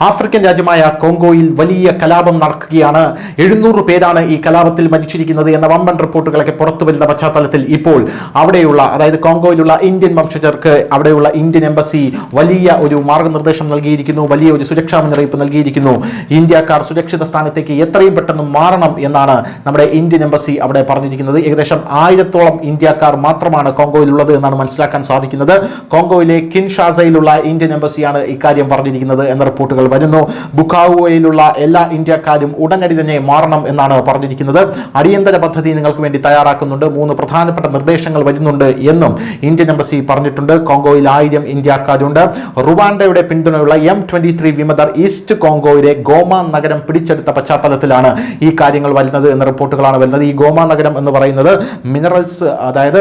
African രാജ്യമായ കോങ്കോയിൽ വലിയ കലാപം നടക്കുകയാണ്. 700 പേരാണ് ഈ കലാപത്തിൽ മരിച്ചിരിക്കുന്നത് എന്ന വമ്പൻ റിപ്പോർട്ടുകളൊക്കെ പുറത്തു വരുന്ന പശ്ചാത്തലത്തിൽ ഇപ്പോൾ അവിടെയുള്ള അതായത് കോങ്കോയിലുള്ള ഇന്ത്യൻ വംശജർക്ക് അവിടെയുള്ള ഇന്ത്യൻ എംബസി വലിയ ഒരു മാർഗനിർദ്ദേശം നൽകിയിരിക്കുന്നു, വലിയ ഒരു സുരക്ഷാ മുന്നറിയിപ്പ് നൽകിയിരിക്കുന്നു. ഇന്ത്യക്കാർ സുരക്ഷിത സ്ഥാനത്തേക്ക് എത്രയും പെട്ടെന്ന് മാറണം എന്നാണ് നമ്മുടെ ഇന്ത്യൻ എംബസി അവിടെ പറഞ്ഞിരിക്കുന്നത്. ഏകദേശം 1000-ഓളം ഇന്ത്യക്കാർ മാത്രമാണ് കോങ്കോയിലുള്ളത് എന്നാണ് മനസ്സിലാക്കാൻ സാധിക്കുന്നത്. കോങ്കോയിലെ കിൻഷാസയിലുള്ള ഇന്ത്യൻ എംബസിയാണ് ഇക്കാര്യം പറഞ്ഞിരിക്കുന്നത് എന്ന റിപ്പോർട്ടുകൾ വരുന്നു. ബുക്കാവുവയിലുള്ള എല്ലാ ഇന്ത്യക്കാരും ഉടനടി തന്നെ മാറണം എന്നാണ് പറഞ്ഞിരിക്കുന്നത്. അടിയന്തര പദ്ധതി നിങ്ങൾക്ക് വേണ്ടി തയ്യാറാക്കുന്നുണ്ട്, 3 പ്രധാനപ്പെട്ട നിർദ്ദേശങ്ങൾ വരുന്നുണ്ട് എന്നും ഇന്ത്യൻ എംബസി പറഞ്ഞിട്ടുണ്ട്. കോങ്കോയിൽ 1000 ഇന്ത്യക്കാരുണ്ട്. റുവാണ്ടയുടെ പിന്തുണയുള്ള M23 വിമതർ ഈസ്റ്റ് കോങ്കോയിലെ ഗോമ നഗരം പിടിച്ചെടുത്ത പശ്ചാത്തലത്തിലാണ് ഈ കാര്യങ്ങൾ വരുന്നത് എന്ന റിപ്പോർട്ടുകളാണ് വരുന്നത്. ഈ ഗോമ നഗരം എന്ന് പറയുന്നത് മിനറൽസ് അതായത്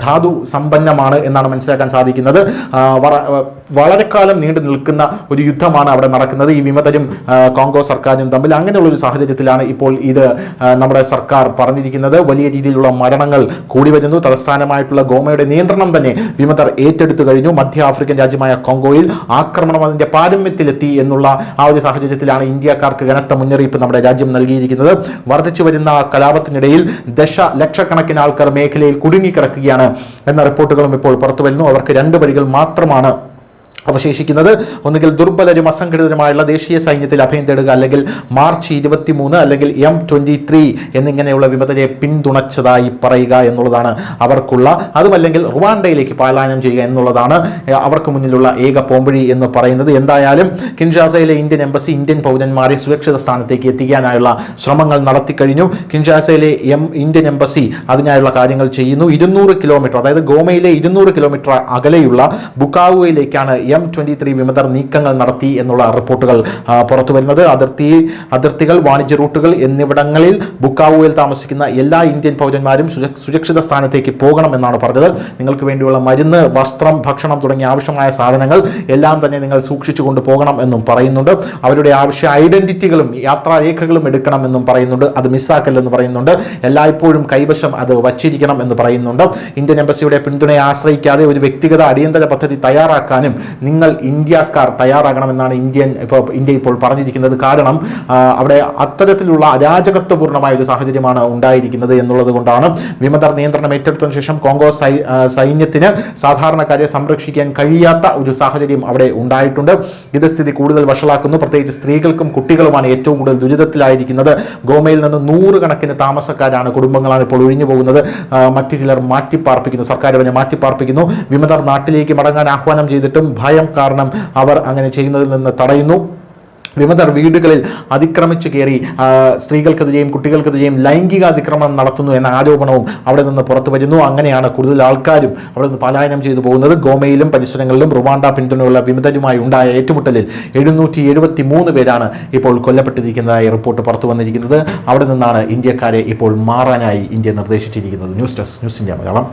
ധാതു സമ്പന്നമാണ് എന്നാണ് മനസ്സിലാക്കാൻ സാധിക്കുന്നത്. വളരെ കാലം നീണ്ടു നിൽക്കുന്ന ഒരു യുദ്ധമാണ് അവിടെ നടക്കുന്നത് ഈ വിമതരും കോങ്കോ സർക്കാരും തമ്മിൽ. അങ്ങനെയുള്ള ഒരു സാഹചര്യത്തിലാണ് ഇപ്പോൾ ഇത് നമ്മുടെ സർക്കാർ പറഞ്ഞിരിക്കുന്നത്. വലിയ രീതിയിലുള്ള മരണങ്ങൾ കൂടി വരുന്നു. തലസ്ഥാനമായിട്ടുള്ള ഗോമയുടെ നിയന്ത്രണം തന്നെ വിമതർ ഏറ്റെടുത്തു കഴിഞ്ഞു. മധ്യ ആഫ്രിക്കൻ രാജ്യമായ കോങ്കോയിൽ ആക്രമണം അതിന്റെ പാരമ്യത്തിലെത്തി എന്നുള്ള ആ ഒരു സാഹചര്യത്തിലാണ് ഇന്ത്യക്കാർക്ക് കനത്ത മുന്നറിയിപ്പ് നമ്മുടെ രാജ്യം നൽകിയിരിക്കുന്നത്. വർദ്ധിച്ചു വരുന്ന കലാപത്തിനിടയിൽ ലക്ഷക്കണക്കിന് ആൾക്കാർ മേഖലയിൽ കുടുങ്ങിക്കിടക്കുകയാണ് എന്ന റിപ്പോർട്ടുകളും ഇപ്പോൾ പുറത്തു വരുന്നു. അവർക്ക് 2 വഴികൾ മാത്രമാണ് അവശേഷിക്കുന്നത്. ഒന്നുകിൽ ദുർബലരും അസംഘടിതരുമായുള്ള ദേശീയ സൈന്യത്തിൽ അഭയം തേടുക, അല്ലെങ്കിൽ മാർച്ച് 23 അല്ലെങ്കിൽ M23 എന്നിങ്ങനെയുള്ള വിമതരെ പിന്തുണച്ചതായി പറയുക എന്നുള്ളതാണ് അവർക്കുള്ള. അതുമല്ലെങ്കിൽ റുവാണ്ടയിലേക്ക് പലായനം ചെയ്യുക എന്നുള്ളതാണ് അവർക്ക് മുന്നിലുള്ള ഏക പോംവഴി എന്ന് പറയുന്നത്. എന്തായാലും കിൻഷാസയിലെ ഇന്ത്യൻ എംബസി ഇന്ത്യൻ പൗരന്മാരെ സുരക്ഷിത സ്ഥാനത്തേക്ക് എത്തിക്കാനായുള്ള ശ്രമങ്ങൾ നടത്തിക്കഴിഞ്ഞു. കിൻഷാസയിലെ ഇന്ത്യൻ എംബസി അതിനായുള്ള കാര്യങ്ങൾ ചെയ്യുന്നു. 200 കിലോമീറ്റർ അതായത് ഗോമയിലെ 200 കിലോമീറ്റർ അകലെയുള്ള ബുക്കാവുവയിലേക്കാണ് M23 വിമതർ നീക്കങ്ങൾ നടത്തി എന്നുള്ള റിപ്പോർട്ടുകൾ പുറത്തു വരുന്നത്. അതിർത്തികൾ, വാണിജ്യ റൂട്ടുകൾ എന്നിവിടങ്ങളിൽ ബുക്കാവുവയിൽ താമസിക്കുന്ന എല്ലാ ഇന്ത്യൻ പൗരന്മാരും സുരക്ഷിത സ്ഥാനത്തേക്ക് പോകണമെന്നാണ് പറഞ്ഞത്. നിങ്ങൾക്ക് വേണ്ടിയുള്ള മരുന്ന്, വസ്ത്രം, ഭക്ഷണം തുടങ്ങിയ ആവശ്യമായ സാധനങ്ങൾ എല്ലാം തന്നെ നിങ്ങൾ സൂക്ഷിച്ചു കൊണ്ടുപോകണം എന്നും പറയുന്നുണ്ട്. അവരുടെ ആവശ്യ ഐഡന്റിറ്റികളും യാത്രാരേഖകളും എടുക്കണമെന്നും പറയുന്നുണ്ട്. അത് മിസ്സാക്കല്ലെന്ന് പറയുന്നുണ്ട്. എല്ലായ്പ്പോഴും കൈവശം അത് വച്ചിരിക്കണം എന്ന് പറയുന്നുണ്ട്. ഇന്ത്യൻ എംബസിയുടെ പിന്തുണയെ ആശ്രയിക്കാതെ ഒരു വ്യക്തിഗത അടിയന്തര പദ്ധതി തയ്യാറാക്കാനും നിങ്ങൾ ഇന്ത്യക്കാർ തയ്യാറാകണമെന്നാണ് ഇന്ത്യ ഇപ്പോൾ പറഞ്ഞിരിക്കുന്നത്. കാരണം അവിടെ അത്തരത്തിലുള്ള അരാജകത്വപൂർണമായ ഒരു സാഹചര്യമാണ് ഉണ്ടായിരിക്കുന്നത് എന്നുള്ളത് കൊണ്ടാണ്. വിമതർ നിയന്ത്രണം ഏറ്റെടുത്തതിനു ശേഷം കോങ്കോ സൈന്യത്തിന് സാധാരണക്കാരെ സംരക്ഷിക്കാൻ കഴിയാത്ത ഒരു സാഹചര്യം അവിടെ ഉണ്ടായിട്ടുണ്ട്. ഇത് സ്ഥിതി കൂടുതൽ വഷളാക്കുന്നു. പ്രത്യേകിച്ച് സ്ത്രീകൾക്കും കുട്ടികളുമാണ് ഏറ്റവും കൂടുതൽ ദുരിതത്തിലായിരിക്കുന്നത്. ഗോമയിൽ നിന്ന് 100 കണക്കിന് താമസക്കാരാണ്, കുടുംബങ്ങളാണ് ഇപ്പോൾ ഒഴിഞ്ഞു പോകുന്നത്. മറ്റു ചിലർ മാറ്റിപ്പാർപ്പിക്കുന്നു, സർക്കാർ അവരെ മാറ്റിപ്പാർപ്പിക്കുന്നു. വിമതർ നാട്ടിലേക്ക് മടങ്ങാൻ ആഹ്വാനം ചെയ്തിട്ടും ഭയം കാരണം അവർ അങ്ങനെ ചെയ്യുന്നതിൽ നിന്ന് തടയുന്നു. വിമതർ വീടുകളിൽ അതിക്രമിച്ചു കയറി സ്ത്രീകൾക്കെതിരെയും കുട്ടികൾക്കെതിരെയും ലൈംഗിക അതിക്രമണം നടത്തുന്നു എന്ന ആരോപണവും അവിടെ നിന്ന് പുറത്തു വരുന്നു. അങ്ങനെയാണ് കൂടുതൽ ആൾക്കാരും അവിടെ നിന്ന് പലായനം ചെയ്തു പോകുന്നത്. ഗോമയിലും പരിസരങ്ങളിലും റുവാണ്ട പിന്തുണയുള്ള വിമതരുമായി ഉണ്ടായ ഏറ്റുമുട്ടലിൽ 773 പേരാണ് ഇപ്പോൾ കൊല്ലപ്പെട്ടിരിക്കുന്നതായി റിപ്പോർട്ട് പുറത്തു വന്നിരിക്കുന്നത്. അവിടെ നിന്നാണ് ഇന്ത്യക്കാരെ ഇപ്പോൾ മാറാനായി ഇന്ത്യ നിർദ്ദേശിച്ചിരിക്കുന്നത്. News desk, news India Malayalam.